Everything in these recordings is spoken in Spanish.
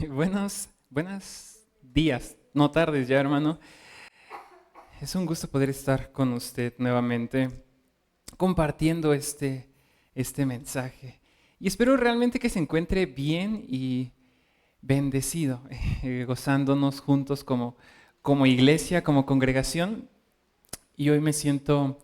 Buenos días, no tardes ya, hermano. Es un gusto poder estar con usted nuevamente, compartiendo este mensaje. Y espero realmente que se encuentre bien y bendecido, gozándonos juntos como iglesia, como congregación. Y hoy me siento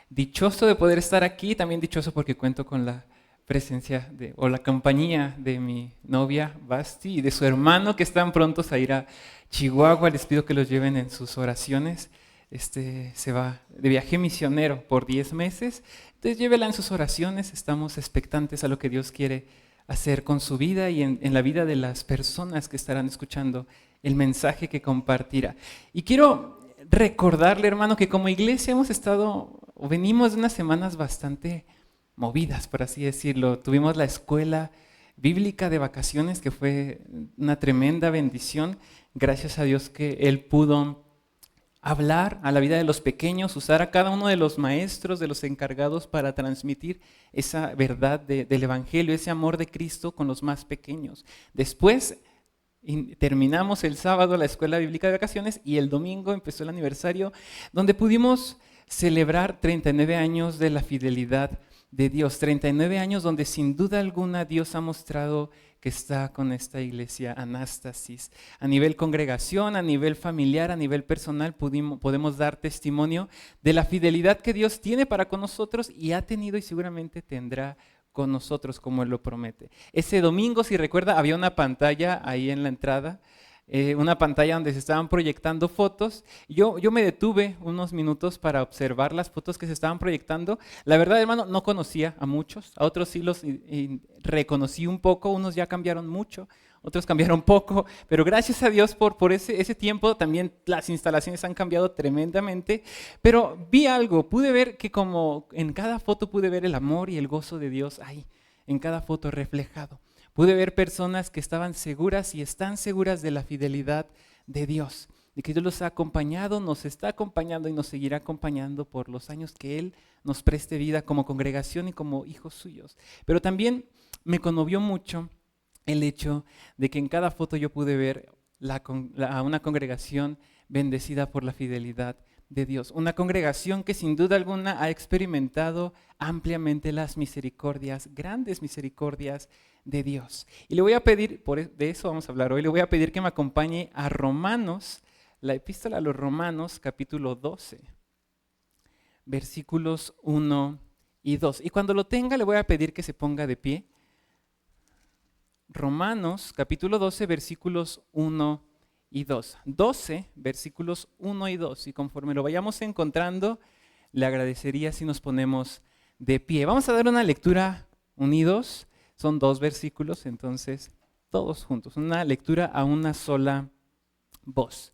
dichoso de poder estar aquí, también dichoso porque cuento con la presencia o la compañía de mi novia Basti y de su hermano que están prontos a ir a Chihuahua. Les pido que los lleven en sus oraciones. Se va de viaje misionero por 10 meses, entonces llévela en sus oraciones. Estamos expectantes a lo que Dios quiere hacer con su vida y en la vida de las personas que estarán escuchando el mensaje que compartirá. Y quiero recordarle, hermano, que como iglesia hemos estado o venimos de unas semanas bastante movidas, por así decirlo. Tuvimos la escuela bíblica de vacaciones, que fue una tremenda bendición. Gracias a Dios que Él pudo hablar a la vida de los pequeños, usar a cada uno de los maestros, de los encargados para transmitir esa verdad del Evangelio, ese amor de Cristo con los más pequeños. Después terminamos el sábado la escuela bíblica de vacaciones y el domingo empezó el aniversario donde pudimos celebrar 39 años de la fidelidad de Dios, 39 años donde sin duda alguna Dios ha mostrado que está con esta iglesia Anástasis. A nivel congregación, a nivel familiar, a nivel personal, podemos dar testimonio de la fidelidad que Dios tiene para con nosotros y ha tenido y seguramente tendrá con nosotros como Él lo promete. Ese domingo, si recuerda, había una pantalla ahí en la entrada, una pantalla donde se estaban proyectando fotos. Yo me detuve unos minutos para observar las fotos que se estaban proyectando. La verdad, hermano, no conocía a muchos, a otros sí los reconocí un poco, unos ya cambiaron mucho, otros cambiaron poco, pero gracias a Dios por ese tiempo también las instalaciones han cambiado tremendamente, pero vi algo, pude ver que como en cada foto pude ver el amor y el gozo de Dios ahí, en cada foto reflejado. Pude ver personas que estaban seguras y están seguras de la fidelidad de Dios, de que Dios los ha acompañado, nos está acompañando y nos seguirá acompañando por los años que Él nos preste vida como congregación y como hijos suyos. Pero también me conmovió mucho el hecho de que en cada foto yo pude ver a una congregación bendecida por la fidelidad de Dios. Una congregación que sin duda alguna ha experimentado ampliamente las misericordias, grandes misericordias de Dios. Y le voy a pedir, de eso vamos a hablar hoy, le voy a pedir que me acompañe a Romanos, la epístola a los Romanos, capítulo 12, versículos 1 y 2. Y cuando lo tenga le voy a pedir que se ponga de pie. Romanos, capítulo 12, versículos 1 y 2. 12, versículos 1 y 2. Y conforme lo vayamos encontrando, le agradecería si nos ponemos de pie. Vamos a dar una lectura unidos. Son 2 versículos, entonces todos juntos. Una lectura a una sola voz.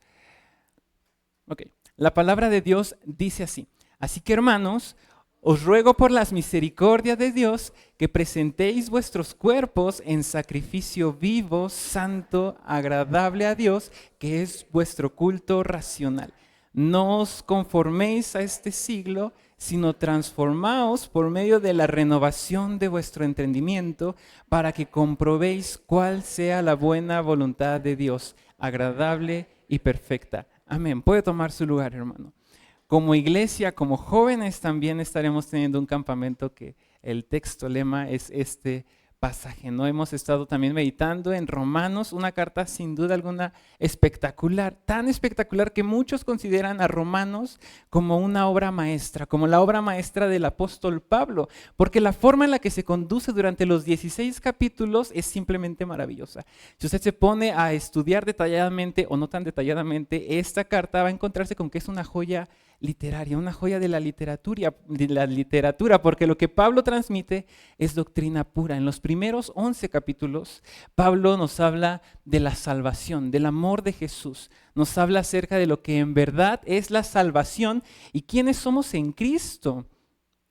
Ok. La palabra de Dios dice así. Así que, hermanos, os ruego por las misericordias de Dios que presentéis vuestros cuerpos en sacrificio vivo, santo, agradable a Dios, que es vuestro culto racional. No os conforméis a este siglo, sino transformaos por medio de la renovación de vuestro entendimiento, para que comprobéis cuál sea la buena voluntad de Dios, agradable y perfecta. Amén. Puede tomar su lugar, hermano. Como iglesia, como jóvenes, también estaremos teniendo un campamento que el texto lema es este pasaje, ¿no? Hemos estado también meditando en Romanos, una carta sin duda alguna espectacular, tan espectacular que muchos consideran a Romanos como una obra maestra, como la obra maestra del apóstol Pablo, porque la forma en la que se conduce durante los 16 capítulos es simplemente maravillosa. Si usted se pone a estudiar detalladamente o no tan detalladamente esta carta, va a encontrarse con que es una joya literaria, una joya de la literatura, porque lo que Pablo transmite es doctrina pura. En los primeros 11 capítulos, Pablo nos habla de la salvación, del amor de Jesús. Nos habla acerca de lo que en verdad es la salvación y quiénes somos en Cristo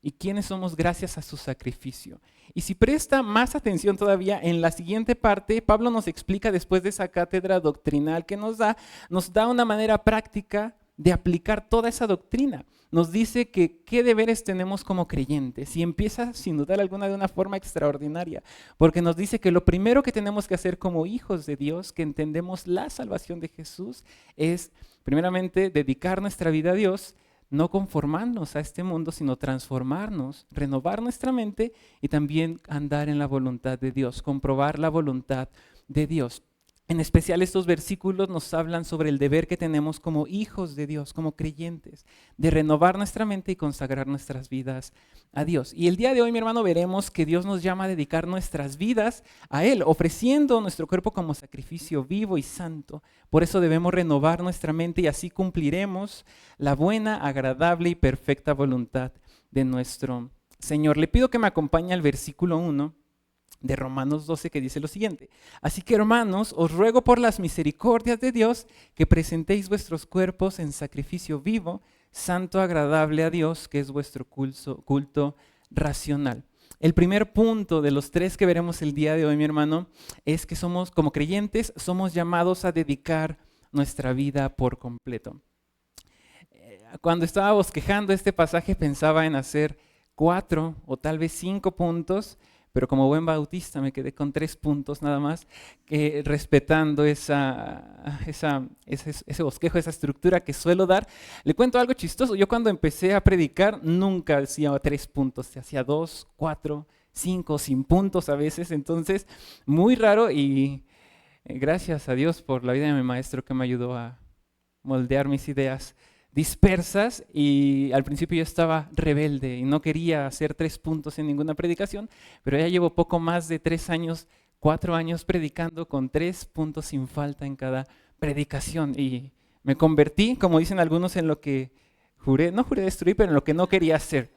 y quiénes somos gracias a su sacrificio. Y si presta más atención todavía, en la siguiente parte, Pablo nos explica, después de esa cátedra doctrinal que nos da una manera práctica de aplicar toda esa doctrina. Nos dice que qué deberes tenemos como creyentes y empieza sin dudar alguna de una forma extraordinaria, porque nos dice que lo primero que tenemos que hacer como hijos de Dios, que entendemos la salvación de Jesús, es primeramente dedicar nuestra vida a Dios, no conformarnos a este mundo, sino transformarnos, renovar nuestra mente y también andar en la voluntad de Dios, comprobar la voluntad de Dios. En especial estos versículos nos hablan sobre el deber que tenemos como hijos de Dios, como creyentes, de renovar nuestra mente y consagrar nuestras vidas a Dios. Y el día de hoy, mi hermano, veremos que Dios nos llama a dedicar nuestras vidas a Él, ofreciendo nuestro cuerpo como sacrificio vivo y santo. Por eso debemos renovar nuestra mente y así cumpliremos la buena, agradable y perfecta voluntad de nuestro Señor. Le pido que me acompañe al versículo 1. De Romanos 12, que dice lo siguiente: así que, hermanos, os ruego por las misericordias de Dios que presentéis vuestros cuerpos en sacrificio vivo, santo, agradable a Dios, que es vuestro culto racional. El primer punto de los 3 que veremos el día de hoy, mi hermano, es que somos, como creyentes, somos llamados a dedicar nuestra vida por completo. Cuando estaba bosquejando este pasaje pensaba en hacer 4 o tal vez 5 puntos, pero como buen bautista me quedé con 3 puntos nada más, respetando ese bosquejo, esa estructura que suelo dar. Le cuento algo chistoso: yo cuando empecé a predicar nunca hacía 3 puntos, se hacía 2, 4, 5, sin puntos a veces, entonces muy raro, y gracias a Dios por la vida de mi maestro que me ayudó a moldear mis ideas dispersas, y al principio yo estaba rebelde y no quería hacer 3 puntos en ninguna predicación, pero ya llevo poco más de 3 años, 4 años predicando con 3 puntos sin falta en cada predicación, y me convertí, como dicen algunos, en lo que no juré destruir, pero en lo que no quería hacer.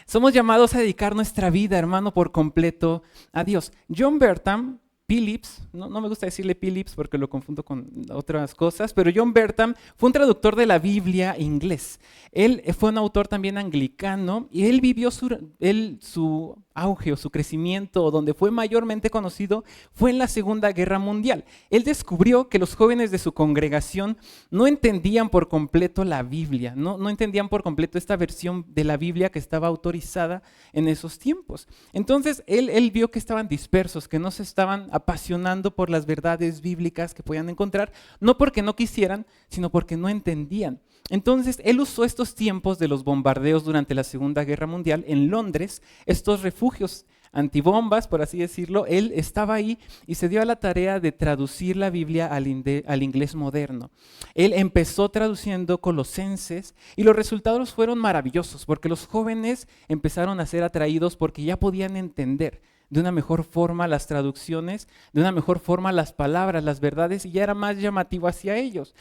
Somos llamados a dedicar nuestra vida, hermano, por completo a Dios. John Bertram Phillips, no me gusta decirle Phillips porque lo confundo con otras cosas, pero John Bertram fue un traductor de la Biblia inglés. Él fue un autor también anglicano y él vivió su auge o su crecimiento, donde fue mayormente conocido, fue en la Segunda Guerra Mundial. Él descubrió que los jóvenes de su congregación no entendían por completo la Biblia, no entendían por completo esta versión de la Biblia que estaba autorizada en esos tiempos. Entonces él vio que estaban dispersos, que no se estaban apasionando por las verdades bíblicas que podían encontrar, no porque no quisieran, sino porque no entendían. Entonces, él usó estos tiempos de los bombardeos durante la Segunda Guerra Mundial en Londres, estos refugios antibombas, por así decirlo. Él estaba ahí y se dio a la tarea de traducir la Biblia al inglés moderno. Él empezó traduciendo Colosenses y los resultados fueron maravillosos, porque los jóvenes empezaron a ser atraídos porque ya podían entender de una mejor forma las traducciones, de una mejor forma las palabras, las verdades, y ya era más llamativo hacia ellos.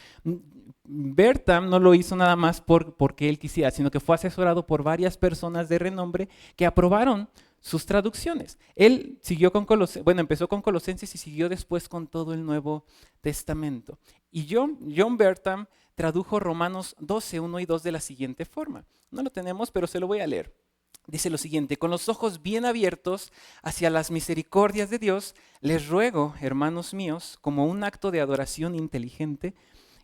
Bertram no lo hizo nada más porque él quisiera, sino que fue asesorado por varias personas de renombre que aprobaron sus traducciones. Él siguió empezó con Colosenses y siguió después con todo el Nuevo Testamento. Y John Bertram tradujo Romanos 12, 1 y 2 de la siguiente forma. No lo tenemos, pero se lo voy a leer. Dice lo siguiente: con los ojos bien abiertos hacia las misericordias de Dios, les ruego, hermanos míos, como un acto de adoración inteligente,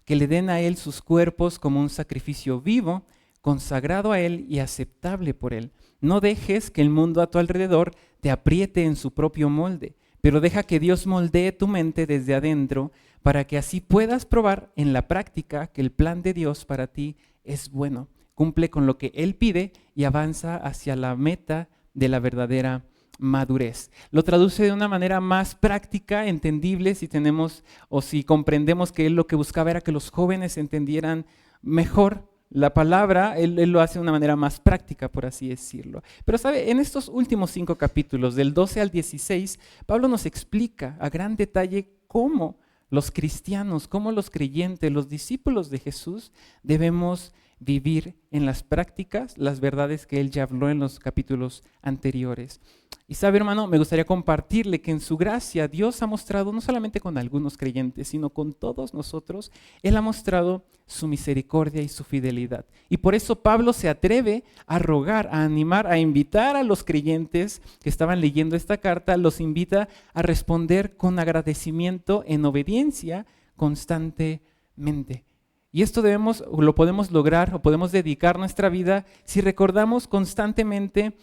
que le den a Él sus cuerpos como un sacrificio vivo, consagrado a Él y aceptable por Él. No dejes que el mundo a tu alrededor te apriete en su propio molde, pero deja que Dios moldee tu mente desde adentro, para que así puedas probar en la práctica que el plan de Dios para ti es bueno. Cumple con lo que Él pide y avanza hacia la meta de la verdadera madurez. Lo traduce de una manera más práctica, entendible, si comprendemos que Él lo que buscaba era que los jóvenes entendieran mejor la palabra. Él lo hace de una manera más práctica, por así decirlo. Pero sabe, en estos últimos 5 capítulos, del 12 al 16, Pablo nos explica a gran detalle cómo los cristianos, cómo los creyentes, los discípulos de Jesús debemos vivir en las prácticas las verdades que él ya habló en los capítulos anteriores. Y sabe, hermano, me gustaría compartirle que en su gracia Dios ha mostrado, no solamente con algunos creyentes, sino con todos nosotros, Él ha mostrado su misericordia y su fidelidad. Y por eso Pablo se atreve a rogar, a animar, a invitar a los creyentes que estaban leyendo esta carta, los invita a responder con agradecimiento en obediencia constantemente. Y esto lo podemos lograr o podemos dedicar nuestra vida si recordamos constantemente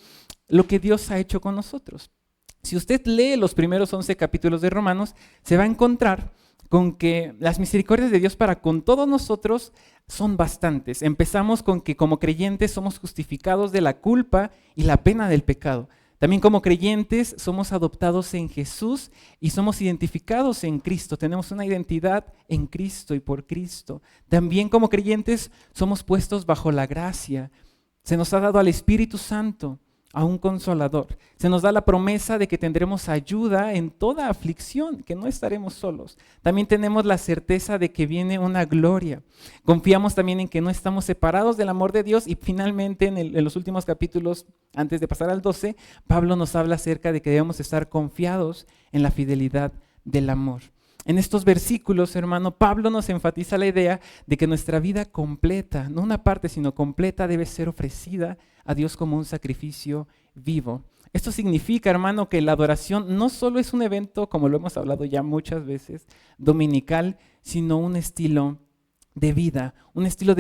lo que Dios ha hecho con nosotros. Si usted lee los primeros 11 capítulos de Romanos, se va a encontrar con que las misericordias de Dios para con todos nosotros son bastantes. Empezamos con que como creyentes somos justificados de la culpa y la pena del pecado. También como creyentes somos adoptados en Jesús y somos identificados en Cristo. Tenemos una identidad en Cristo y por Cristo. También como creyentes somos puestos bajo la gracia. Se nos ha dado al Espíritu Santo, a un consolador. Se nos da la promesa de que tendremos ayuda en toda aflicción, que no estaremos solos. También tenemos la certeza de que viene una gloria. Confiamos también en que no estamos separados del amor de Dios y finalmente en los últimos capítulos, antes de pasar al 12, Pablo nos habla acerca de que debemos estar confiados en la fidelidad del amor. En estos versículos, hermano, Pablo nos enfatiza la idea de que nuestra vida completa, no una parte, sino completa, debe ser ofrecida a Dios como un sacrificio vivo. Esto significa, hermano, que la adoración no solo es un evento, como lo hemos hablado ya muchas veces, dominical, sino un estilo de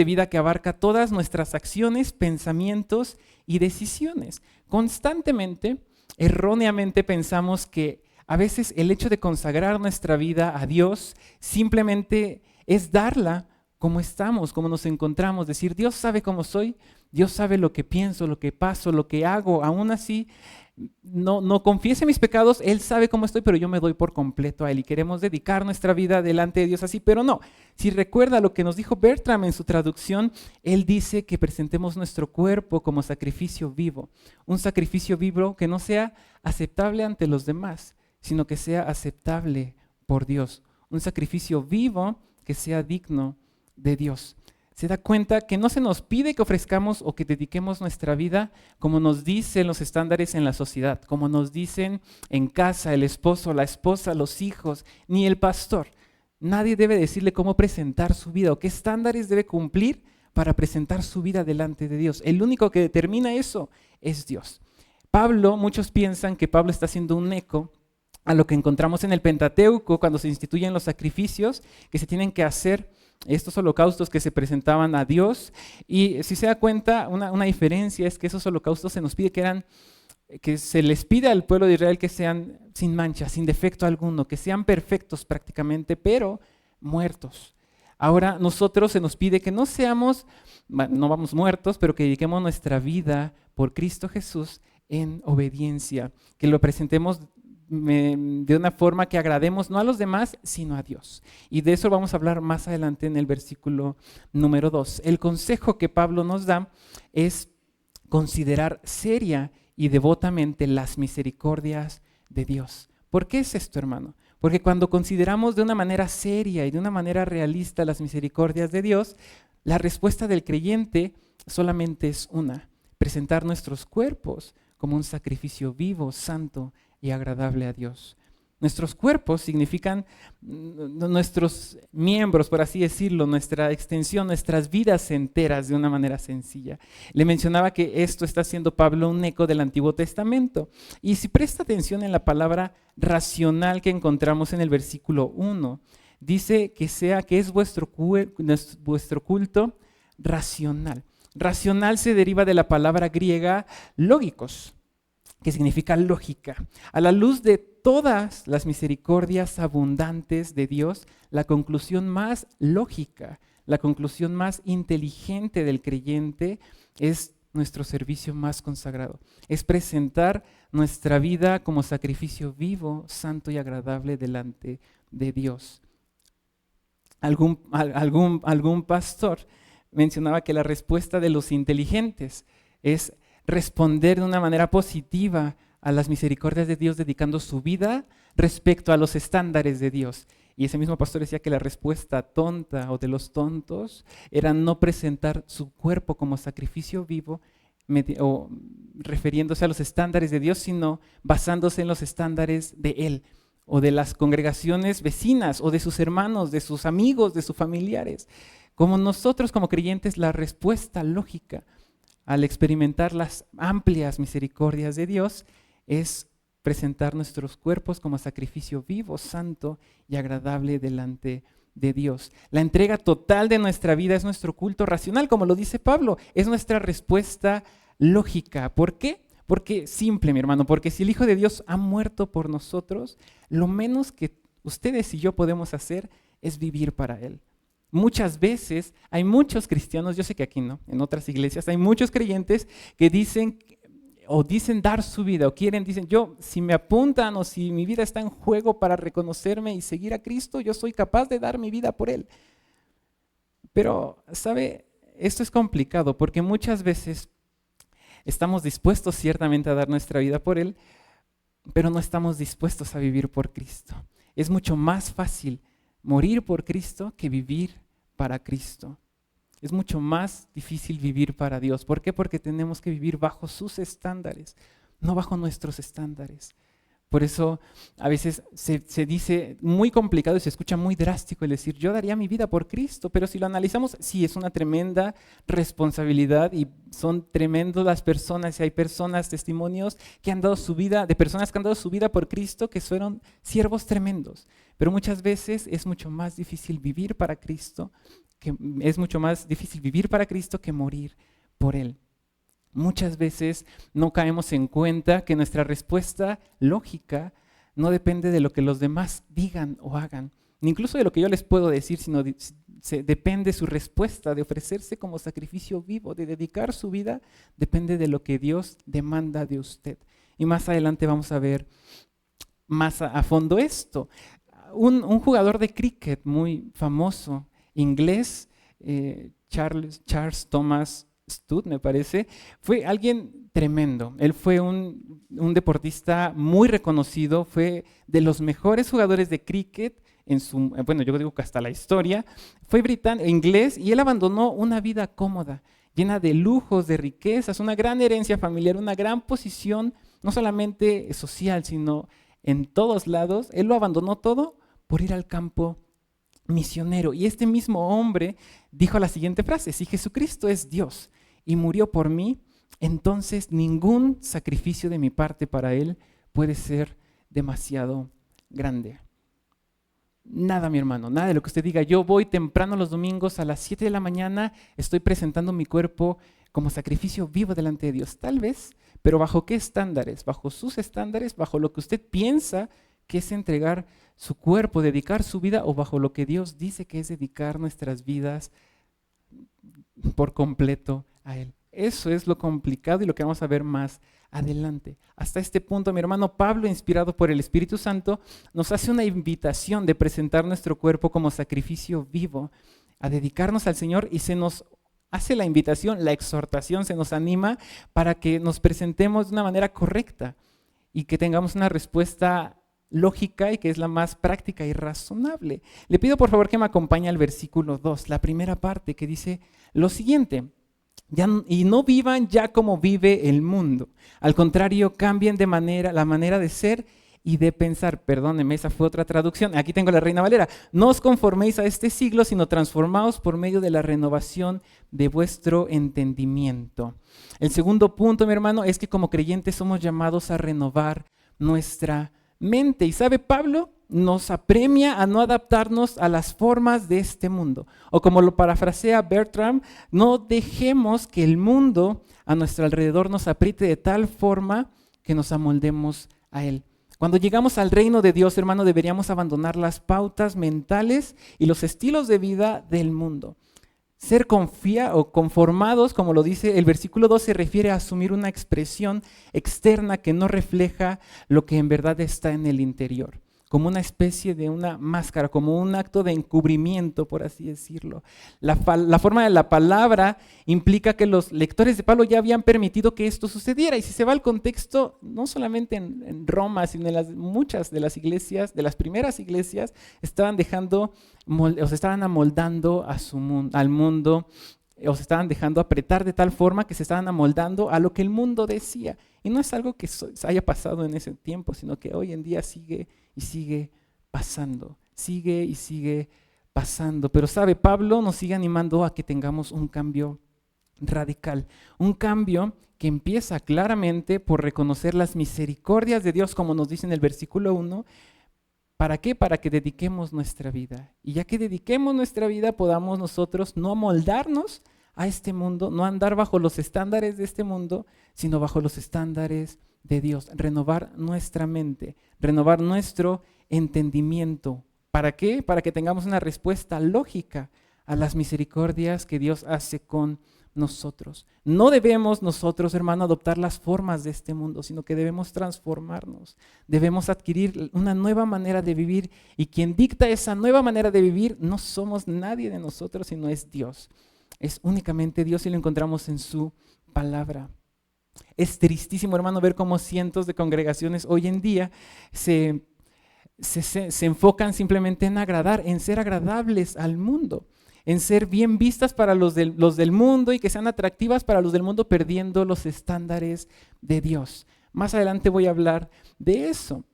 vida que abarca todas nuestras acciones, pensamientos y decisiones. Constantemente, erróneamente pensamos que a veces el hecho de consagrar nuestra vida a Dios simplemente es darla como estamos, como nos encontramos. Decir, Dios sabe cómo soy, Dios sabe lo que pienso, lo que paso, lo que hago. Aún así, no confiese mis pecados, Él sabe cómo estoy, pero yo me doy por completo a Él. Y queremos dedicar nuestra vida delante de Dios así, pero no. Si recuerda lo que nos dijo Bertram en su traducción, él dice que presentemos nuestro cuerpo como sacrificio vivo. Un sacrificio vivo que no sea aceptable ante los demás, sino que sea aceptable por Dios. Un sacrificio vivo que sea digno de Dios. Se da cuenta que no se nos pide que ofrezcamos o que dediquemos nuestra vida como nos dicen los estándares en la sociedad, como nos dicen en casa el esposo, la esposa, los hijos, ni el pastor. Nadie debe decirle cómo presentar su vida o qué estándares debe cumplir para presentar su vida delante de Dios. El único que determina eso es Dios. Muchos piensan que Pablo está haciendo un eco a lo que encontramos en el Pentateuco cuando se instituyen los sacrificios que se tienen que hacer, estos holocaustos que se presentaban a Dios. Y si se da cuenta, una diferencia es que esos holocaustos se nos pide que se les pide al pueblo de Israel que sean sin mancha, sin defecto alguno, que sean perfectos prácticamente, pero muertos. Ahora nosotros se nos pide que no vamos muertos, pero que dediquemos nuestra vida por Cristo Jesús en obediencia, que lo presentemos de una forma que agrademos no a los demás, sino a Dios. Y de eso vamos a hablar más adelante en el versículo número 2. El consejo que Pablo nos da es considerar seria y devotamente las misericordias de Dios. ¿Por qué es esto, hermano? Porque cuando consideramos de una manera seria y de una manera realista las misericordias de Dios, la respuesta del creyente solamente es una: presentar nuestros cuerpos como un sacrificio vivo, santo y agradable a Dios. Nuestros cuerpos significan nuestros miembros, por así decirlo, nuestra extensión, nuestras vidas enteras de una manera sencilla. Le mencionaba que esto está haciendo Pablo un eco del Antiguo Testamento. Y si presta atención en la palabra racional que encontramos en el versículo 1, dice que es vuestro culto racional. Racional se deriva de la palabra griega lógicos, que significa lógica. A la luz de todas las misericordias abundantes de Dios, la conclusión más lógica, la conclusión más inteligente del creyente es nuestro servicio más consagrado. Es presentar nuestra vida como sacrificio vivo, santo y agradable delante de Dios. Algún pastor mencionaba que la respuesta de los inteligentes es responder de una manera positiva a las misericordias de Dios, dedicando su vida respecto a los estándares de Dios. Y ese mismo pastor decía que la respuesta tonta o de los tontos era no presentar su cuerpo como sacrificio vivo, o refiriéndose a los estándares de Dios, sino basándose en los estándares de Él, o de las congregaciones vecinas, o de sus hermanos, de sus amigos, de sus familiares. Como nosotros como creyentes, la respuesta lógica al experimentar las amplias misericordias de Dios es presentar nuestros cuerpos como sacrificio vivo, santo y agradable delante de Dios. La entrega total de nuestra vida es nuestro culto racional, como lo dice Pablo, es nuestra respuesta lógica. ¿Por qué? Porque simple, mi hermano, porque si el Hijo de Dios ha muerto por nosotros, lo menos que ustedes y yo podemos hacer es vivir para Él. Muchas veces hay muchos cristianos, yo sé que aquí no, en otras iglesias hay muchos creyentes que dicen o dicen dar su vida o dicen yo, si me apuntan o si mi vida está en juego para reconocerme y seguir a Cristo, yo soy capaz de dar mi vida por Él. Pero, ¿sabe? Esto es complicado porque muchas veces estamos dispuestos ciertamente a dar nuestra vida por Él, pero no estamos dispuestos a vivir por Cristo. Es mucho más fácil morir por Cristo que vivir para Cristo. Es mucho más difícil vivir para Dios. ¿Por qué? Porque tenemos que vivir bajo sus estándares, no bajo nuestros estándares. Por eso a veces se dice muy complicado y se escucha muy drástico el decir, yo daría mi vida por Cristo, pero si lo analizamos, sí, es una tremenda responsabilidad y son tremendas las personas, y hay personas, testimonios que han dado su vida, de personas que han dado su vida por Cristo, que fueron siervos tremendos. Pero muchas veces es mucho más difícil vivir para Cristo, que morir por Él. Muchas veces no caemos en cuenta que nuestra respuesta lógica no depende de lo que los demás digan o hagan, ni incluso de lo que yo les puedo decir, sino depende su respuesta de ofrecerse como sacrificio vivo, de dedicar su vida, depende de lo que Dios demanda de usted. Y más adelante vamos a ver más a fondo esto. Un jugador de cricket muy famoso, inglés, Charles Thomas Studd, me parece, fue alguien tremendo. Él fue un deportista muy reconocido, fue de los mejores jugadores de cricket yo digo que hasta la historia. Fue inglés y él abandonó una vida cómoda, llena de lujos, de riquezas, una gran herencia familiar, una gran posición, no solamente social, sino en todos lados. Él lo abandonó todo por ir al campo misionero. Y este mismo hombre dijo la siguiente frase: si Jesucristo es Dios y murió por mí, entonces ningún sacrificio de mi parte para Él puede ser demasiado grande. Nada, mi hermano, nada de lo que usted diga. Yo voy temprano los domingos a las 7 de la mañana, estoy presentando mi cuerpo como sacrificio vivo delante de Dios. Tal vez, pero ¿bajo qué estándares? ¿Bajo sus estándares? ¿Bajo lo que usted piensa que es entregar su cuerpo, dedicar su vida, o bajo lo que Dios dice que es dedicar nuestras vidas por completo a Él? Eso es lo complicado y lo que vamos a ver más adelante. Hasta este punto, mi hermano Pablo, inspirado por el Espíritu Santo, nos hace una invitación de presentar nuestro cuerpo como sacrificio vivo, a dedicarnos al Señor, y se nos hace la invitación, la exhortación, se nos anima para que nos presentemos de una manera correcta y que tengamos una respuesta lógica y que es la más práctica y razonable. Le pido por favor que me acompañe al versículo 2, la primera parte, que dice lo siguiente: y no vivan ya como vive el mundo. Al contrario, cambien la manera de ser y de pensar. Perdónenme, esa fue otra traducción. Aquí tengo la Reina Valera. No os conforméis a este siglo, sino transformaos por medio de la renovación de vuestro entendimiento. El segundo punto, mi hermano, es que como creyentes somos llamados a renovar nuestra mente. Y sabe, Pablo nos apremia a no adaptarnos a las formas de este mundo. O como lo parafrasea Bertram, no dejemos que el mundo a nuestro alrededor nos apriete de tal forma que nos amoldemos a él. Cuando llegamos al reino de Dios, hermano, deberíamos abandonar las pautas mentales y los estilos de vida del mundo. Ser conformados, como lo dice el versículo 2, se refiere a asumir una expresión externa que no refleja lo que en verdad está en el interior, como una especie de una máscara, como un acto de encubrimiento, por así decirlo. La forma de la palabra implica que los lectores de Pablo ya habían permitido que esto sucediera. Y si se va al contexto, no solamente en Roma, sino en muchas de las iglesias, de las primeras iglesias, estaban se estaban amoldando al mundo, o se estaban dejando apretar de tal forma que se estaban amoldando a lo que el mundo decía. Y no es algo que haya pasado en ese tiempo, sino que hoy en día sigue y sigue pasando, sigue y sigue pasando. Pero sabe, Pablo nos sigue animando a que tengamos un cambio radical, un cambio que empieza claramente por reconocer las misericordias de Dios, como nos dice en el versículo 1, ¿Para qué? Para que dediquemos nuestra vida. Y ya que dediquemos nuestra vida, podamos nosotros no amoldarnos a este mundo, no andar bajo los estándares de este mundo, sino bajo los estándares de Dios. Renovar nuestra mente, renovar nuestro entendimiento. ¿Para qué? Para que tengamos una respuesta lógica a las misericordias que Dios hace con nosotros. No debemos nosotros, hermano, adoptar las formas de este mundo, sino que debemos transformarnos. Debemos adquirir una nueva manera de vivir, y quien dicta esa nueva manera de vivir no somos nadie de nosotros, sino es Dios. Es únicamente Dios, y lo encontramos en su palabra. Es tristísimo, hermano, ver cómo cientos de congregaciones hoy en día se enfocan simplemente en agradar, en ser agradables al mundo, en ser bien vistas para los del mundo y que sean atractivas para los del mundo, perdiendo los estándares de Dios. Más adelante voy a hablar de eso,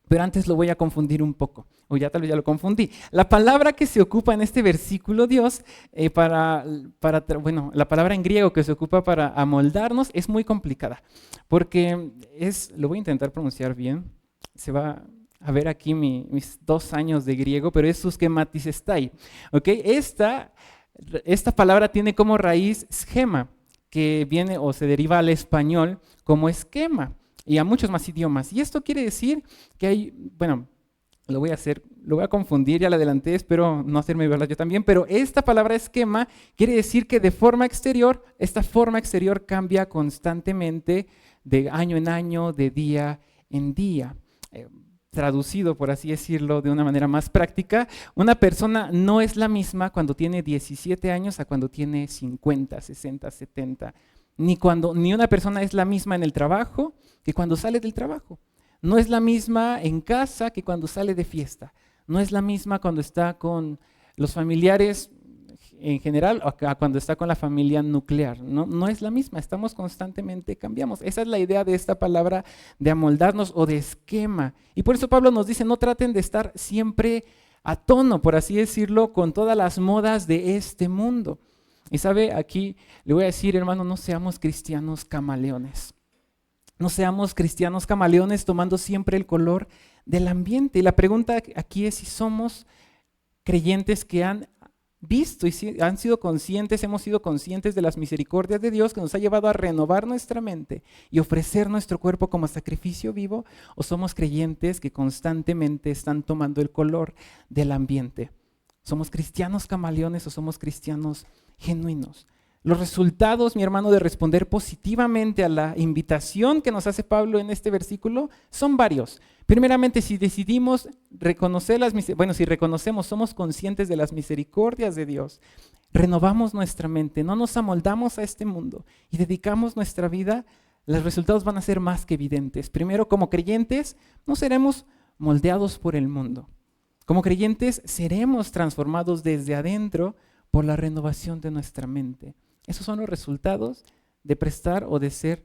pero antes lo voy a confundir un poco, o ya tal vez ya lo confundí. La palabra que se ocupa en este versículo, Dios, la palabra en griego que se ocupa para amoldarnos es muy complicada, porque lo voy a intentar pronunciar bien, se va a ver aquí mis 2 años de griego, pero es susquematisestai. ¿Okay? Esta palabra tiene como raíz schema, que viene o se deriva al español como esquema y a muchos más idiomas. Y esto quiere decir que hay, lo voy a confundir, ya lo adelanté, espero no hacerme verla yo también, pero esta palabra esquema quiere decir que de forma exterior, esta forma exterior cambia constantemente de año en año, de día en día. Traducido, por así decirlo, de una manera más práctica, una persona no es la misma cuando tiene 17 años a cuando tiene 50, 60, 70. Ni una persona es la misma en el trabajo que cuando sale del trabajo. No es la misma en casa que cuando sale de fiesta. No es la misma cuando está con los familiares en general o cuando está con la familia nuclear. No es la misma, estamos constantemente, cambiamos. Esa es la idea de esta palabra de amoldarnos o de esquema. Y por eso Pablo nos dice, no traten de estar siempre a tono, por así decirlo, con todas las modas de este mundo. Y sabe, aquí le voy a decir, hermano, no seamos cristianos camaleones. No seamos cristianos camaleones tomando siempre el color del ambiente. Y la pregunta aquí es si somos creyentes que han visto y han sido conscientes, hemos sido conscientes de las misericordias de Dios que nos ha llevado a renovar nuestra mente y ofrecer nuestro cuerpo como sacrificio vivo, o somos creyentes que constantemente están tomando el color del ambiente. ¿Somos cristianos camaleones o somos cristianos genuinos? Los resultados, mi hermano, de responder positivamente a la invitación que nos hace Pablo en este versículo son varios. Primeramente, si decidimos reconocer si reconocemos, somos conscientes de las misericordias de Dios, renovamos nuestra mente, no nos amoldamos a este mundo y dedicamos nuestra vida, los resultados van a ser más que evidentes. Primero, como creyentes, no seremos moldeados por el mundo. Como creyentes, seremos transformados desde adentro por la renovación de nuestra mente. Esos son los resultados de prestar o de ser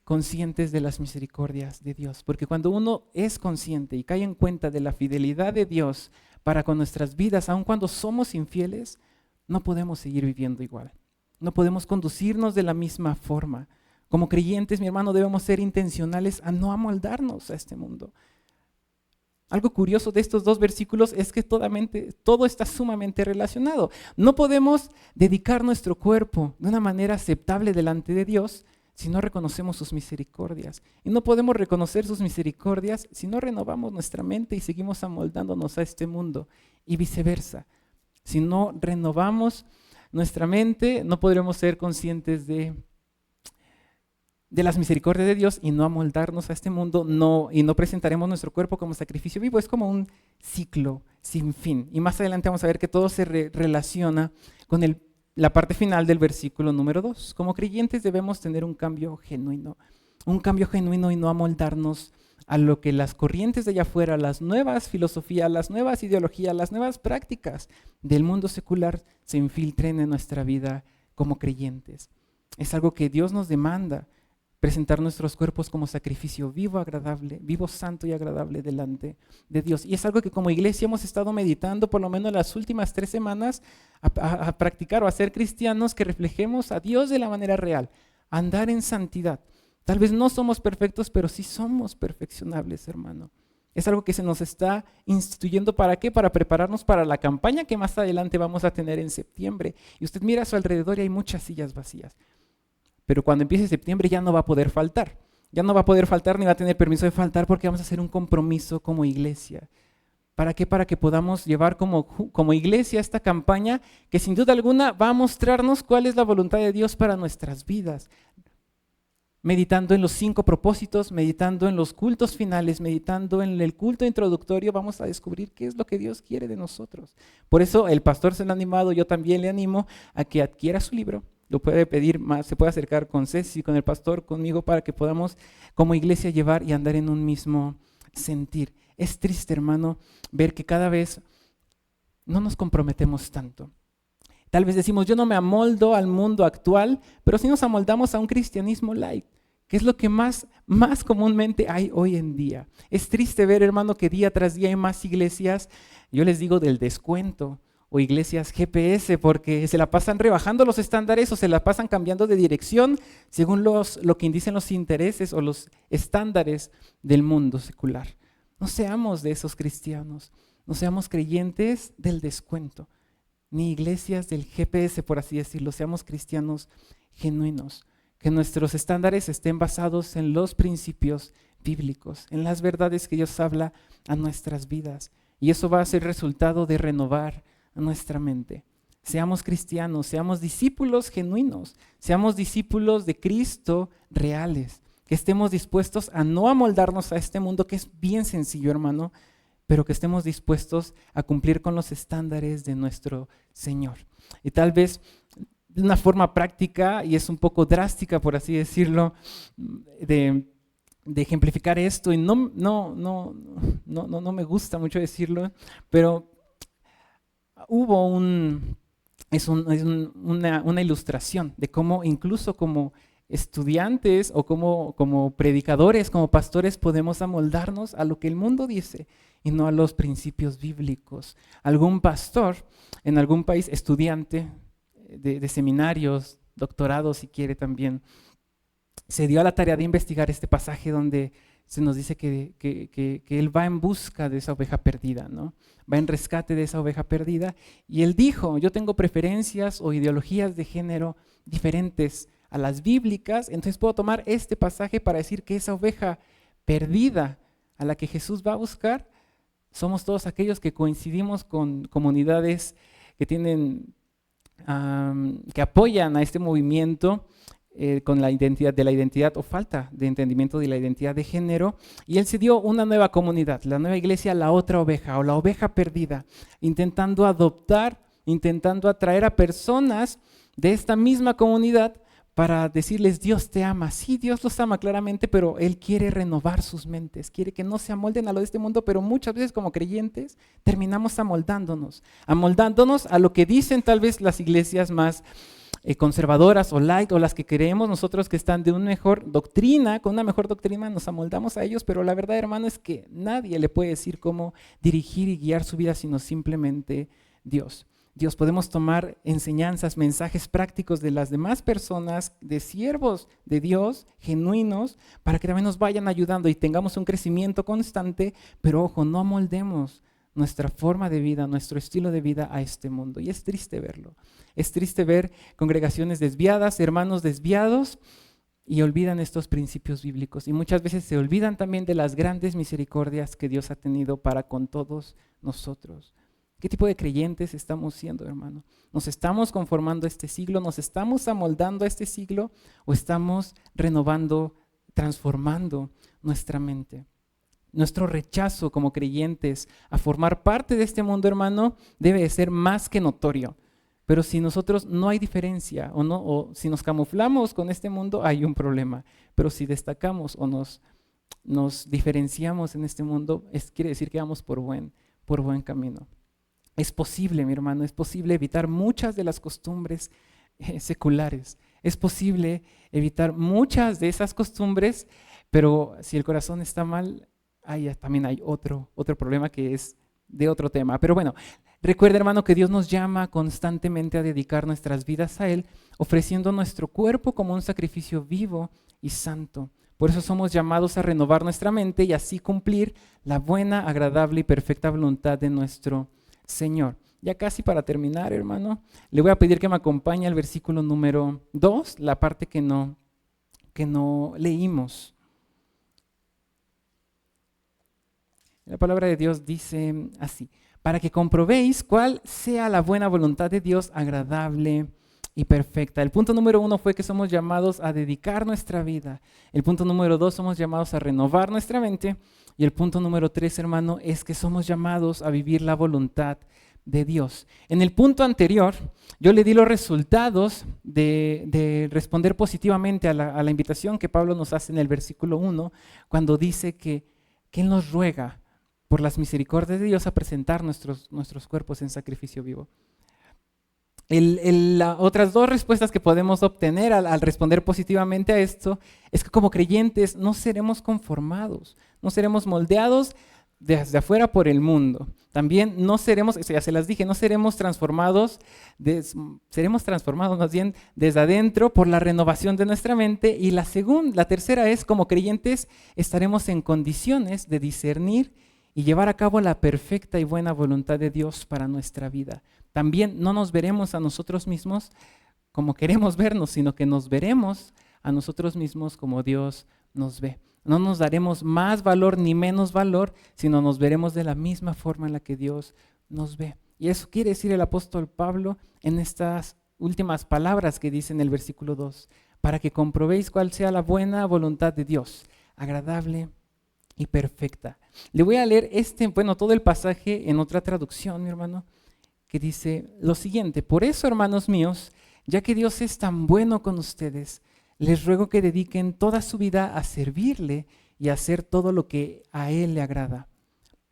conscientes de las misericordias de Dios. Porque cuando uno es consciente y cae en cuenta de la fidelidad de Dios para con nuestras vidas, aun cuando somos infieles, no podemos seguir viviendo igual. No podemos conducirnos de la misma forma. Como creyentes, mi hermano, debemos ser intencionales a no amoldarnos a este mundo. Algo curioso de estos 2 versículos es que todo está sumamente relacionado. No podemos dedicar nuestro cuerpo de una manera aceptable delante de Dios si no reconocemos sus misericordias. Y no podemos reconocer sus misericordias si no renovamos nuestra mente y seguimos amoldándonos a este mundo. Y viceversa. Si no renovamos nuestra mente, no podremos ser conscientes de las misericordias de Dios y no amoldarnos a este mundo, y no presentaremos nuestro cuerpo como sacrificio vivo. Es como un ciclo sin fin. Y más adelante vamos a ver que todo se relaciona con la parte final del versículo número 2. Como creyentes debemos tener un cambio genuino y no amoldarnos a lo que las corrientes de allá afuera, las nuevas filosofías, las nuevas ideologías, las nuevas prácticas del mundo secular se infiltren en nuestra vida como creyentes. Es algo que Dios nos demanda, presentar nuestros cuerpos como sacrificio vivo, santo y agradable delante de Dios. Y es algo que como iglesia hemos estado meditando por lo menos las últimas 3 semanas a practicar o a ser cristianos que reflejemos a Dios de la manera real, andar en santidad. Tal vez no somos perfectos, pero sí somos perfeccionables, hermano. Es algo que se nos está instituyendo. ¿Para qué? Para prepararnos para la campaña que más adelante vamos a tener en septiembre. Y usted mira a su alrededor y hay muchas sillas vacías. Pero cuando empiece septiembre ya no va a poder faltar. Ya no va a poder faltar ni va a tener permiso de faltar porque vamos a hacer un compromiso como iglesia. ¿Para qué? Para que podamos llevar como iglesia esta campaña que sin duda alguna va a mostrarnos cuál es la voluntad de Dios para nuestras vidas. Meditando en los 5 propósitos, meditando en los cultos finales, meditando en el culto introductorio, vamos a descubrir qué es lo que Dios quiere de nosotros. Por eso el pastor se lo ha animado, yo también le animo a que adquiera su libro. Lo puede pedir más, se puede acercar con Ceci, con el pastor, conmigo, para que podamos como iglesia llevar y andar en un mismo sentir. Es triste, hermano, ver que cada vez no nos comprometemos tanto. Tal vez decimos, yo no me amoldo al mundo actual, pero sí nos amoldamos a un cristianismo light, que es lo que más comúnmente hay hoy en día. Es triste ver, hermano, que día tras día hay más iglesias, yo les digo del descuento, o iglesias GPS, porque se la pasan rebajando los estándares o se la pasan cambiando de dirección según lo que dicen los intereses o los estándares del mundo secular. No seamos de esos cristianos, no seamos creyentes del descuento, ni iglesias del GPS, por así decirlo, seamos cristianos genuinos, que nuestros estándares estén basados en los principios bíblicos, en las verdades que Dios habla a nuestras vidas. Y eso va a ser resultado de renovar nuestra mente. Seamos cristianos, seamos discípulos genuinos, seamos discípulos de Cristo reales, que estemos dispuestos a no amoldarnos a este mundo que es bien sencillo, hermano, pero que estemos dispuestos a cumplir con los estándares de nuestro Señor. Y tal vez de una forma práctica, y es un poco drástica, por así decirlo, de ejemplificar esto, y no me gusta mucho decirlo, pero hubo una ilustración de cómo incluso como estudiantes o como predicadores, como pastores, podemos amoldarnos a lo que el mundo dice y no a los principios bíblicos. Algún pastor en algún país, estudiante de seminarios, doctorados si quiere también, se dio a la tarea de investigar este pasaje donde se nos dice que él va en busca de esa oveja perdida, ¿no? Va en rescate de esa oveja perdida. Y él dijo, yo tengo preferencias o ideologías de género diferentes a las bíblicas, entonces puedo tomar este pasaje para decir que esa oveja perdida a la que Jesús va a buscar, somos todos aquellos que coincidimos con comunidades que que apoyan a este movimiento, con la identidad o falta de entendimiento de la identidad de género, y él se dio una nueva comunidad, la nueva iglesia, la otra oveja o la oveja perdida, intentando adoptar, intentando atraer a personas de esta misma comunidad para decirles Dios te ama. Sí, Dios los ama claramente, pero Él quiere renovar sus mentes, quiere que no se amolden a lo de este mundo, pero muchas veces como creyentes terminamos amoldándonos a lo que dicen tal vez las iglesias más conservadoras o light, o las que creemos nosotros que están de una mejor doctrina, con una mejor doctrina nos amoldamos a ellos, pero la verdad, hermano, es que nadie le puede decir cómo dirigir y guiar su vida, sino simplemente Dios. Podemos tomar enseñanzas, mensajes prácticos de las demás personas, de siervos de Dios, genuinos, para que también nos vayan ayudando y tengamos un crecimiento constante, pero ojo, no amoldemos nuestra forma de vida, nuestro estilo de vida a este mundo. Y es triste verlo. Es triste ver congregaciones desviadas, hermanos desviados, y olvidan estos principios bíblicos. Y muchas veces se olvidan también de las grandes misericordias que Dios ha tenido para con todos nosotros. ¿Qué tipo de creyentes estamos siendo, hermano? ¿Nos estamos conformando a este siglo? ¿Nos estamos amoldando a este siglo? ¿O estamos renovando, transformando nuestra mente? Nuestro rechazo como creyentes a formar parte de este mundo, hermano, debe de ser más que notorio. Pero si nosotros no hay diferencia o si nos camuflamos con este mundo, hay un problema. Pero si destacamos o nos diferenciamos en este mundo, quiere decir que vamos por buen camino. Es posible, mi hermano, es posible evitar muchas de las costumbres seculares. Es posible evitar muchas de esas costumbres, pero si el corazón está mal, también hay otro problema que es de otro tema. Pero bueno, recuerda, hermano, que Dios nos llama constantemente a dedicar nuestras vidas a Él, ofreciendo nuestro cuerpo como un sacrificio vivo y santo, Por eso somos llamados a renovar nuestra mente y así cumplir la buena, agradable y perfecta voluntad de nuestro Señor. Ya casi para terminar, hermano, le voy a pedir que me acompañe al versículo número 2, la parte que no leímos. La palabra de Dios dice así: para que comprobéis cuál sea la buena voluntad de Dios, agradable y perfecta. El punto número 1 fue que somos llamados a dedicar nuestra vida. El punto número 2, somos llamados a renovar nuestra mente. Y el punto número 3, hermano, es que somos llamados a vivir la voluntad de Dios. En el punto anterior, yo le di los resultados de responder positivamente a la invitación que Pablo nos hace en el versículo 1, cuando dice que Él nos ruega por las misericordias de Dios a presentar nuestros cuerpos en sacrificio vivo. Las otras dos respuestas que podemos obtener al responder positivamente a esto es que como creyentes no seremos conformados, no seremos moldeados desde afuera por el mundo. También no seremos, ya se las dije, no seremos transformados, seremos transformados más bien desde adentro por la renovación de nuestra mente. Y la tercera es, como creyentes estaremos en condiciones de discernir y llevar a cabo la perfecta y buena voluntad de Dios para nuestra vida. También no nos veremos a nosotros mismos como queremos vernos, sino que nos veremos a nosotros mismos como Dios nos ve. No nos daremos más valor ni menos valor, sino nos veremos de la misma forma en la que Dios nos ve. Y eso quiere decir el apóstol Pablo en estas últimas palabras que dice en el versículo 2, para que comprobéis cuál sea la buena voluntad de Dios, agradable y perfecta. Le voy a leer todo el pasaje en otra traducción, mi hermano, que dice lo siguiente: por eso, hermanos míos, ya que Dios es tan bueno con ustedes, les ruego que dediquen toda su vida a servirle y a hacer todo lo que a Él le agrada.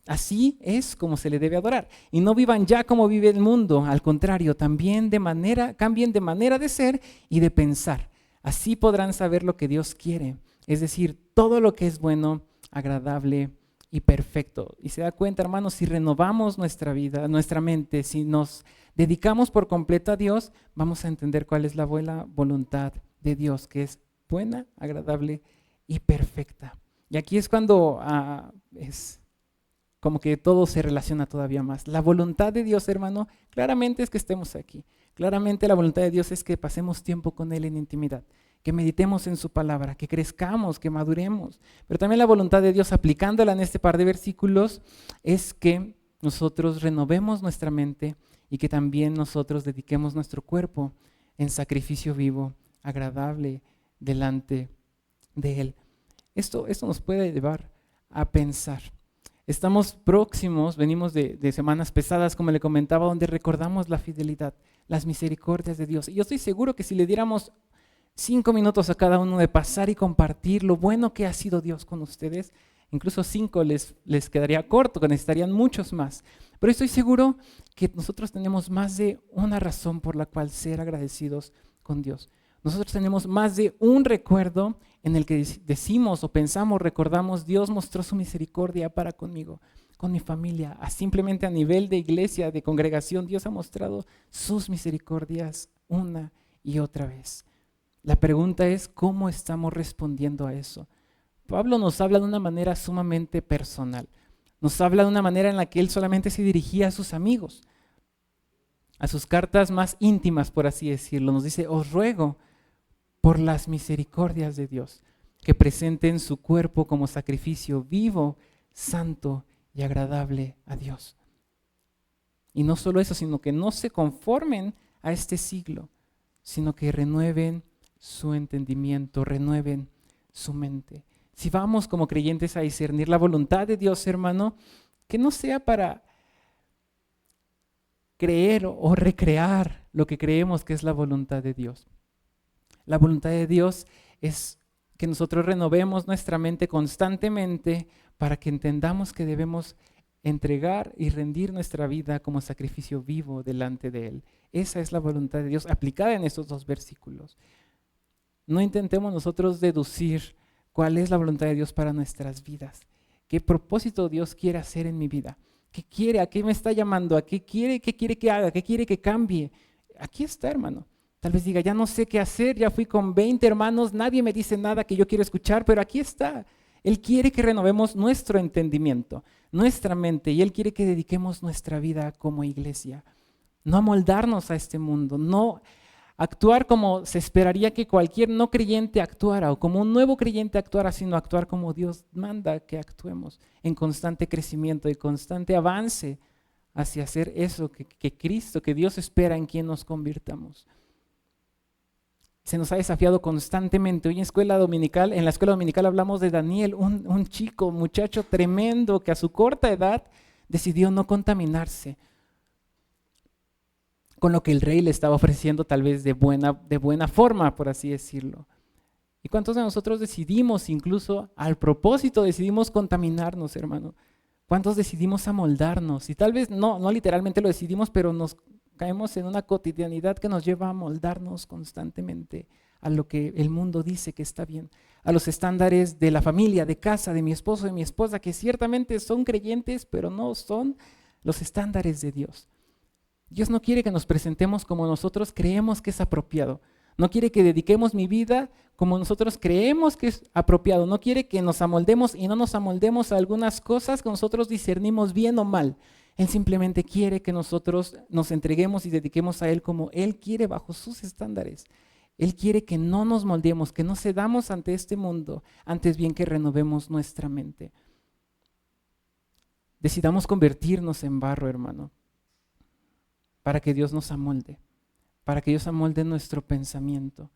Así es como se le debe adorar. Y no vivan ya como vive el mundo, al contrario, cambien de manera de ser y de pensar. Así podrán saber lo que Dios quiere, es decir, todo lo que es bueno, agradable y perfecto. Y se da cuenta, hermanos, si renovamos nuestra vida, nuestra mente, si nos dedicamos por completo a Dios, vamos a entender cuál es la buena voluntad de Dios, que es buena, agradable y perfecta. Y aquí es cuando es como que todo se relaciona todavía más. La voluntad de Dios, hermano, claramente es que estemos aquí. Claramente la voluntad de Dios es que pasemos tiempo con Él en intimidad, que meditemos en su palabra, que crezcamos, que maduremos. Pero también la voluntad de Dios, aplicándola en este par de versículos, es que nosotros renovemos nuestra mente y que también nosotros dediquemos nuestro cuerpo en sacrificio vivo, agradable delante de Él. Esto nos puede llevar a pensar. Estamos próximos, venimos de semanas pesadas, como le comentaba, donde recordamos la fidelidad, las misericordias de Dios. Y yo estoy seguro que si le diéramos 5 minutos a cada uno de pasar y compartir lo bueno que ha sido Dios con ustedes, incluso 5 les quedaría corto, que necesitarían muchos más. Pero estoy seguro que nosotros tenemos más de una razón por la cual ser agradecidos con Dios. Nosotros tenemos más de un recuerdo en el que decimos o pensamos, recordamos, Dios mostró su misericordia para conmigo, con mi familia. Simplemente a nivel de iglesia, de congregación, Dios ha mostrado sus misericordias una y otra vez. La pregunta es, ¿cómo estamos respondiendo a eso? Pablo nos habla de una manera sumamente personal. Nos habla de una manera en la que él solamente se dirigía a sus amigos, a sus cartas más íntimas, por así decirlo. Nos dice, os ruego por las misericordias de Dios, que presenten su cuerpo como sacrificio vivo, santo y agradable a Dios. Y no solo eso, sino que no se conformen a este siglo, sino que renueven su entendimiento, renueven su mente. Si vamos como creyentes a discernir la voluntad de Dios, hermano, que no sea para creer o recrear lo que creemos que es la voluntad de Dios. La voluntad de Dios es que nosotros renovemos nuestra mente constantemente para que entendamos que debemos entregar y rendir nuestra vida como sacrificio vivo delante de Él. Esa es la voluntad de Dios aplicada en estos 2 versículos. No intentemos nosotros deducir cuál es la voluntad de Dios para nuestras vidas. ¿Qué propósito Dios quiere hacer en mi vida? ¿Qué quiere? ¿A qué me está llamando? ¿A qué quiere que haga? ¿Qué quiere que cambie? Aquí está, hermano. Tal vez diga, ya no sé qué hacer, ya fui con 20 hermanos, nadie me dice nada que yo quiero escuchar, pero aquí está. Él quiere que renovemos nuestro entendimiento, nuestra mente, y Él quiere que dediquemos nuestra vida como iglesia. No amoldarnos a este mundo, no actuar como se esperaría que cualquier no creyente actuara o como un nuevo creyente actuara, sino actuar como Dios manda que actuemos, en constante crecimiento y constante avance hacia hacer eso que Cristo, que Dios espera en quien nos convirtamos. Se nos ha desafiado constantemente. Hoy en la escuela dominical hablamos de Daniel, un chico, un muchacho tremendo que a su corta edad decidió no contaminarse con lo que el rey le estaba ofreciendo, tal vez de buena forma, por así decirlo. ¿Y cuántos de nosotros decidimos, incluso al propósito, decidimos contaminarnos, hermano? ¿Cuántos decidimos amoldarnos? Y tal vez no literalmente lo decidimos, pero nos caemos en una cotidianidad que nos lleva a amoldarnos constantemente a lo que el mundo dice que está bien, a los estándares de la familia, de casa, de mi esposo, de mi esposa, que ciertamente son creyentes, pero no son los estándares de Dios. Dios no quiere que nos presentemos como nosotros creemos que es apropiado. No quiere que dediquemos mi vida como nosotros creemos que es apropiado. No quiere que nos amoldemos y no nos amoldemos a algunas cosas que nosotros discernimos bien o mal. Él simplemente quiere que nosotros nos entreguemos y dediquemos a Él como Él quiere bajo sus estándares. Él quiere que no nos moldemos, que no cedamos ante este mundo, antes bien que renovemos nuestra mente. Decidamos convertirnos en barro, hermano, para que Dios nos amolde, para que Dios amolde nuestro pensamiento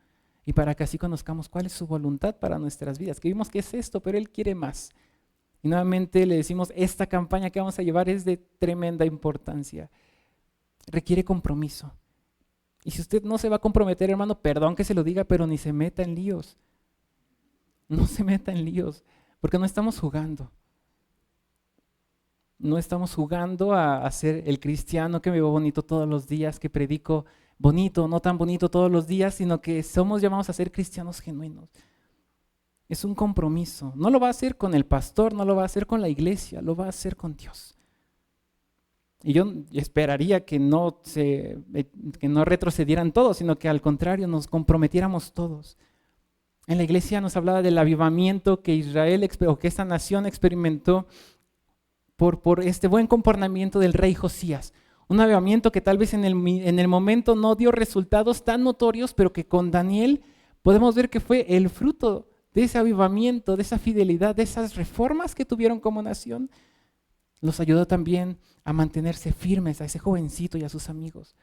y para que así conozcamos cuál es su voluntad para nuestras vidas. Que vimos que es esto, pero Él quiere más. Y nuevamente le decimos, esta campaña que vamos a llevar es de tremenda importancia. Requiere compromiso. Y si usted no se va a comprometer, hermano, perdón que se lo diga, pero ni se meta en líos. No se meta en líos, porque no estamos jugando. No estamos jugando a ser el cristiano que me veo bonito todos los días, que predico bonito, no tan bonito todos los días, sino que somos llamados a ser cristianos genuinos. Es un compromiso. No lo va a hacer con el pastor, no lo va a hacer con la iglesia, lo va a hacer con Dios. Y yo esperaría que no retrocedieran todos, sino que al contrario nos comprometiéramos todos. En la iglesia nos hablaba del avivamiento que Israel o que esta nación experimentó por este buen comportamiento del rey Josías. Un avivamiento que tal vez en el momento no dio resultados tan notorios, pero que con Daniel podemos ver que fue el fruto de ese avivamiento, de esa fidelidad, de esas reformas que tuvieron como nación. Los ayudó también a mantenerse firmes a ese jovencito y a sus amigos.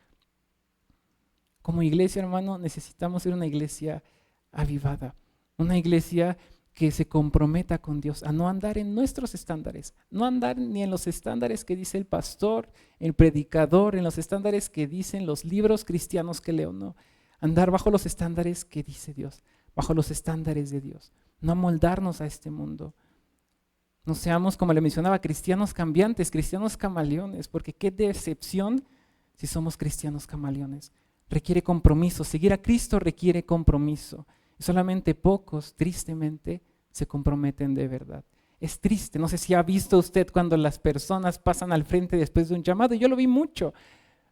Como iglesia, hermano, necesitamos ser una iglesia avivada, una iglesia que se comprometa con Dios a no andar en nuestros estándares, no andar ni en los estándares que dice el pastor, el predicador, en los estándares que dicen los libros cristianos que leo, no. Andar bajo los estándares que dice Dios, bajo los estándares de Dios, no amoldarnos a este mundo. No seamos, como le mencionaba, cristianos cambiantes, cristianos camaleones, porque qué decepción si somos cristianos camaleones. Requiere compromiso, seguir a Cristo requiere compromiso. Solamente pocos, tristemente, se comprometen de verdad. Es triste, no sé si ha visto usted cuando las personas pasan al frente después de un llamado. Yo lo vi mucho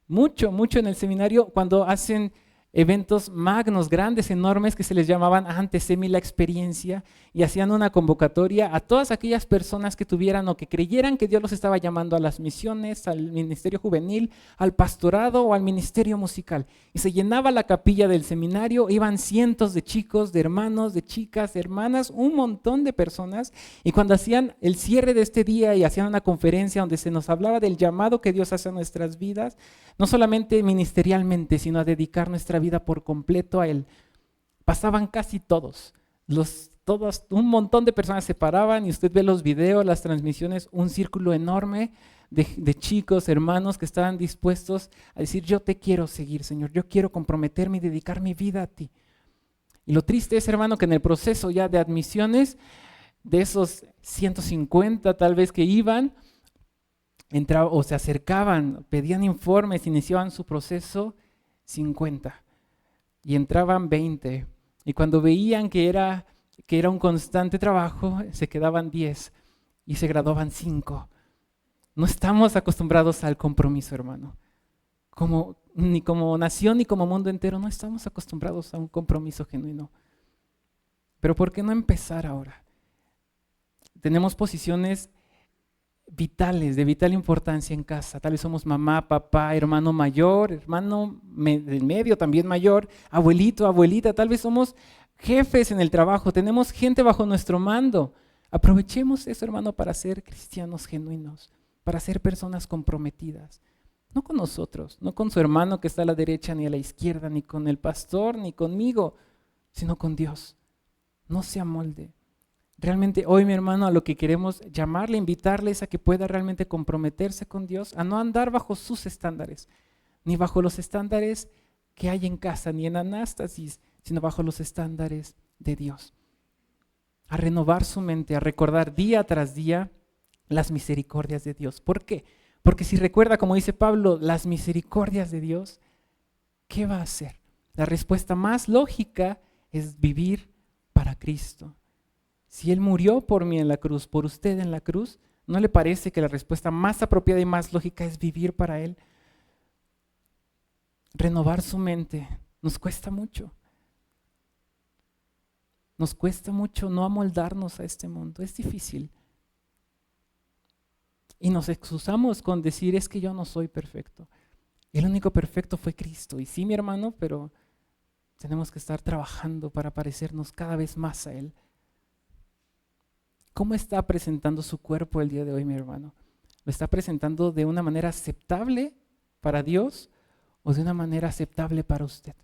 en el seminario cuando hacen eventos magnos, grandes, enormes, que se les llamaban antes semi la experiencia, y hacían una convocatoria a todas aquellas personas que tuvieran o que creyeran que Dios los estaba llamando a las misiones, al ministerio juvenil, al pastorado o al ministerio musical. Y se llenaba la capilla del seminario, iban cientos de chicos, de hermanos, de chicas, de hermanas, un montón de personas, y cuando hacían el cierre de este día y hacían una conferencia donde se nos hablaba del llamado que Dios hace a nuestras vidas, no solamente ministerialmente, sino a dedicar nuestra vida por completo a Él. Pasaban casi todos, un montón de personas se paraban y usted ve los videos, las transmisiones, un círculo enorme de chicos, hermanos que estaban dispuestos a decir, yo te quiero seguir, Señor, yo quiero comprometerme y dedicar mi vida a ti. Y lo triste es, hermano, que en el proceso ya de admisiones, de esos 150 tal vez que iban, entraban o se acercaban, pedían informes, iniciaban su proceso, 50. Y entraban 20. Y cuando veían que era un constante trabajo, se quedaban 10 y se graduaban 5. No estamos acostumbrados al compromiso, hermano. ni como nación ni como mundo entero, no estamos acostumbrados a un compromiso genuino. Pero ¿por qué no empezar ahora? Tenemos posiciones vitales, de vital importancia en casa. Tal vez somos mamá, papá, hermano mayor, hermano del medio también mayor, abuelito, abuelita, tal vez somos jefes en el trabajo, tenemos gente bajo nuestro mando. Aprovechemos eso, hermano, para ser cristianos genuinos, para ser personas comprometidas. No con nosotros, no con su hermano que está a la derecha ni a la izquierda, ni con el pastor, ni conmigo, sino con Dios. No se amolde. Realmente hoy, mi hermano, a lo que queremos llamarle, invitarle es a que pueda realmente comprometerse con Dios, a no andar bajo sus estándares, ni bajo los estándares que hay en casa, ni en Anástasis, sino bajo los estándares de Dios. A renovar su mente, a recordar día tras día las misericordias de Dios. ¿Por qué? Porque si recuerda, como dice Pablo, las misericordias de Dios, ¿qué va a hacer? La respuesta más lógica es vivir para Cristo. Si Él murió por mí en la cruz, por usted en la cruz, ¿no le parece que la respuesta más apropiada y más lógica es vivir para Él? Renovar su mente nos cuesta mucho. Nos cuesta mucho no amoldarnos a este mundo, es difícil. Y nos excusamos con decir, es que yo no soy perfecto. El único perfecto fue Cristo. Y sí, mi hermano, pero tenemos que estar trabajando para parecernos cada vez más a Él. ¿Cómo está presentando su cuerpo el día de hoy, mi hermano? ¿Lo está presentando de una manera aceptable para Dios o de una manera aceptable para usted?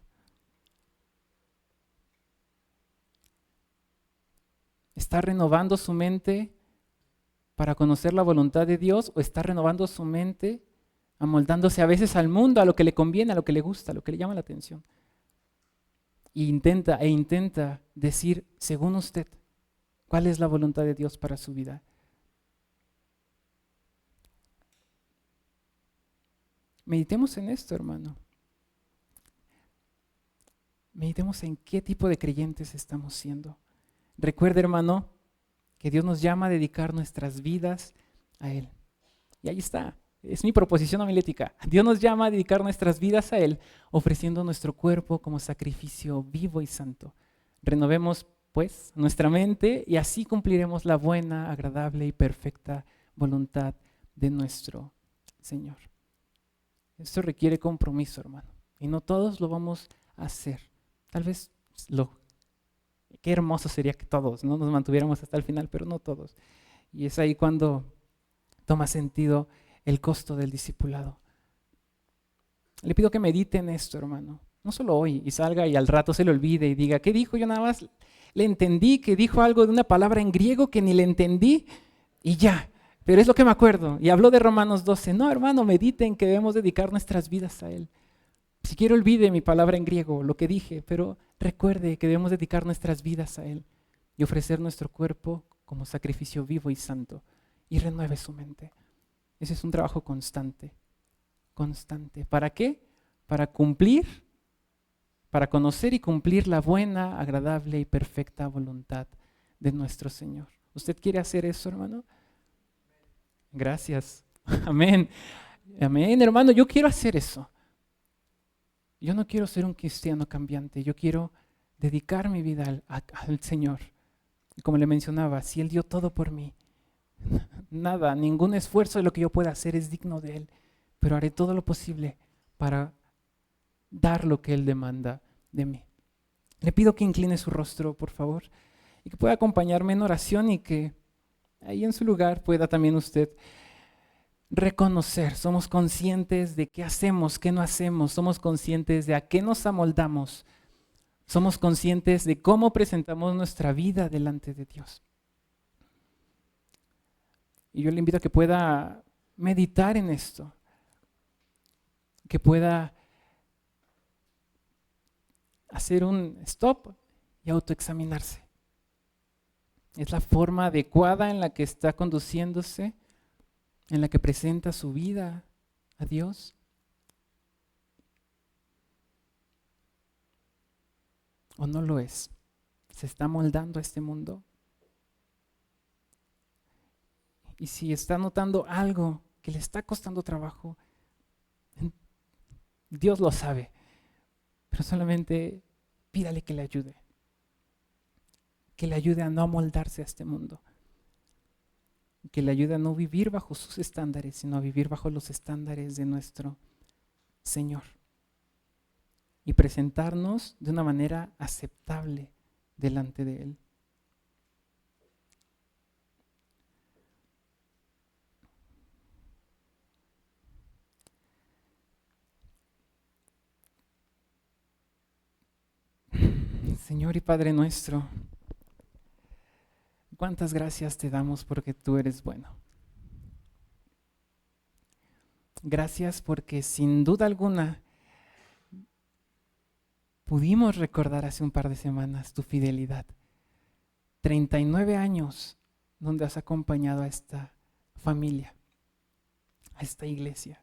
¿Está renovando su mente para conocer la voluntad de Dios o está renovando su mente amoldándose a veces al mundo, a lo que le conviene, a lo que le gusta, a lo que le llama la atención? E intenta decir, según usted, ¿cuál es la voluntad de Dios para su vida? Meditemos en esto, hermano. Meditemos en qué tipo de creyentes estamos siendo. Recuerde, hermano, que Dios nos llama a dedicar nuestras vidas a Él. Y ahí está, es mi proposición homilética. Dios nos llama a dedicar nuestras vidas a Él, ofreciendo nuestro cuerpo como sacrificio vivo y santo. Renovemos, pues, nuestra mente y así cumpliremos la buena, agradable y perfecta voluntad de nuestro Señor. Esto requiere compromiso, hermano, y no todos lo vamos a hacer. Tal vez qué hermoso sería que todos, ¿no?, nos mantuviéramos hasta el final, pero no todos. Y es ahí cuando toma sentido el costo del discipulado. Le pido que medite en esto, hermano. No solo hoy y salga y al rato se le olvide y diga, ¿qué dijo? Yo nada más le entendí que dijo algo de una palabra en griego que ni le entendí y ya. Pero es lo que me acuerdo. Y habló de Romanos 12. No, hermano, mediten que debemos dedicar nuestras vidas a Él. Si quiere olvide mi palabra en griego, lo que dije, pero recuerde que debemos dedicar nuestras vidas a Él y ofrecer nuestro cuerpo como sacrificio vivo y santo. Y renueve su mente. Ese es un trabajo constante, constante. ¿Para qué? Para cumplir, para conocer y cumplir la buena, agradable y perfecta voluntad de nuestro Señor. ¿Usted quiere hacer eso, hermano? Gracias. Amén. Amén, hermano. Yo quiero hacer eso. Yo no quiero ser un cristiano cambiante. Yo quiero dedicar mi vida al Señor. Y como le mencionaba, si Él dio todo por mí, nada, ningún esfuerzo de lo que yo pueda hacer es digno de Él, pero haré todo lo posible para dar lo que Él demanda de mí. Le pido que incline su rostro, por favor, y que pueda acompañarme en oración y que ahí en su lugar pueda también usted reconocer. Somos conscientes de qué hacemos, qué no hacemos, somos conscientes de a qué nos amoldamos, somos conscientes de cómo presentamos nuestra vida delante de Dios. Y yo le invito a que pueda meditar en esto, que pueda hacer un stop y autoexaminarse. Es la forma adecuada en la que está conduciéndose, en la que presenta su vida a Dios. ¿O no lo es? ¿Se está moldando a este mundo? Y si está notando algo que le está costando trabajo, Dios lo sabe, pero solamente pídale que le ayude a no amoldarse a este mundo, que le ayude a no vivir bajo sus estándares, sino a vivir bajo los estándares de nuestro Señor y presentarnos de una manera aceptable delante de Él. Señor y Padre nuestro, cuántas gracias te damos porque tú eres bueno. Gracias porque sin duda alguna pudimos recordar hace un par de semanas tu fidelidad. 39 años donde has acompañado a esta familia, a esta iglesia.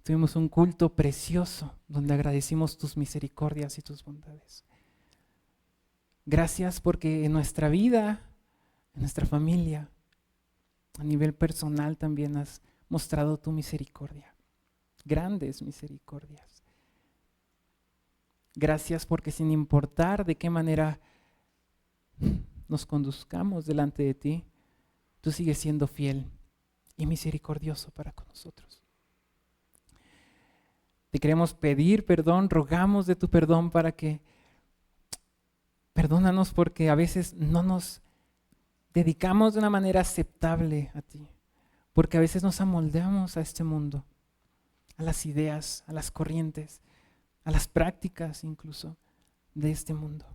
Tuvimos un culto precioso donde agradecimos tus misericordias y tus bondades. Gracias porque en nuestra vida, en nuestra familia, a nivel personal también has mostrado tu misericordia, grandes misericordias. Gracias porque sin importar de qué manera nos conduzcamos delante de ti, tú sigues siendo fiel y misericordioso para con nosotros. Te queremos pedir perdón, rogamos de tu perdón para que perdónanos porque a veces no nos dedicamos de una manera aceptable a ti, porque a veces nos amoldeamos a este mundo, a las ideas, a las corrientes, a las prácticas incluso de este mundo.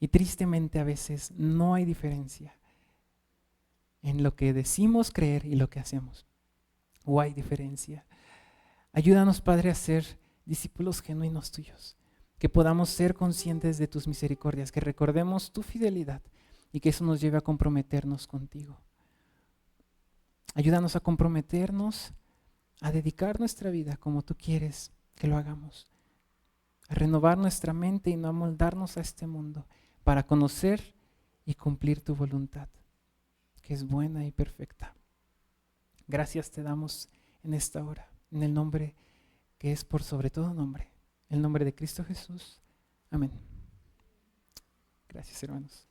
Y tristemente a veces no hay diferencia en lo que decimos creer y lo que hacemos. O hay diferencia. Ayúdanos, Padre, a ser discípulos genuinos tuyos, que podamos ser conscientes de tus misericordias, que recordemos tu fidelidad y que eso nos lleve a comprometernos contigo. Ayúdanos a comprometernos, a dedicar nuestra vida como tú quieres que lo hagamos, a renovar nuestra mente y no amoldarnos a este mundo para conocer y cumplir tu voluntad, que es buena y perfecta. Gracias te damos en esta hora, en el nombre que es por sobre todo nombre, el nombre de Cristo Jesús. Amén. Gracias, hermanos.